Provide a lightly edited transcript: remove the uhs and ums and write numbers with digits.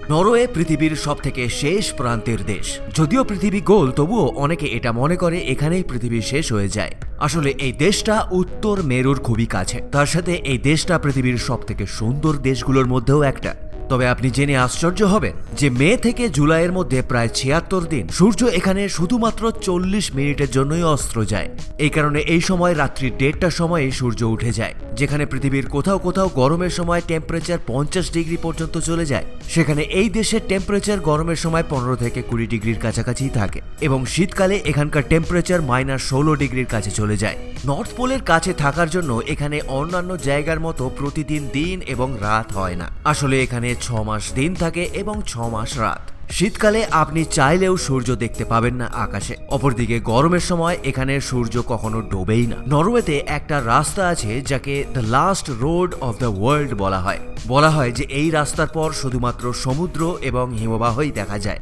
Norway পৃথিবীর সবথেকে শেষ প্রান্তের দেশ। যদিও পৃথিবী গোল, তবুও অনেকে এটা মনে করে এখানেই পৃথিবী শেষ হয়ে যায়। আসলে এই দেশটা উত্তর মেরুর খুবই কাছে। তার সাথে এই দেশটা পৃথিবীর সবথেকে সুন্দর দেশগুলোর মধ্যেও একটা। তবে আপনি জেনে আশ্চর্য হবেন যে মে থেকে জুলাইয়ের মধ্যে প্রায় ৭৬ দিন সূর্য এখানে শুধুমাত্র ৪০ মিনিটের জন্যই অস্ত যায়। এই কারণে এই সময় রাত্রি ১:৩০টার সময়ে সূর্য উঠে যায়। যেখানে পৃথিবীর কোথাও কোথাও গরমের সময় টেম্পারেচার ৫০ ডিগ্রি পর্যন্ত চলে যায়, সেখানে এই দেশের টেম্পারেচার গরমের সময় ১৫ থেকে ২০ ডিগ্রির কাছাকাছি থাকে এবং শীতকালে এখানকার টেম্পারেচার -১৬ ডিগ্রির কাছে চলে যায়। নর্থ পোলের কাছে থাকার জন্য এখানে অন্যান্য জায়গার মতো প্রতিদিন দিন এবং রাত হয় না। আসলে এখানে ৬ মাস দিন থাকে এবং ৬ মাস রাত। শীতকালে আপনি চাইলেও সূর্য দেখতে পাবেন না আকাশে। অপরদিকে গরমের সময় এখানে সূর্য কখনো ডোবেই না। নরওয়েতে একটা রাস্তা আছে যাকে the last road of the world বলা হয়। বলা হয় যে এই রাস্তার পর শুধুমাত্র সমুদ্র এবং হিমবাহই দেখা যায়।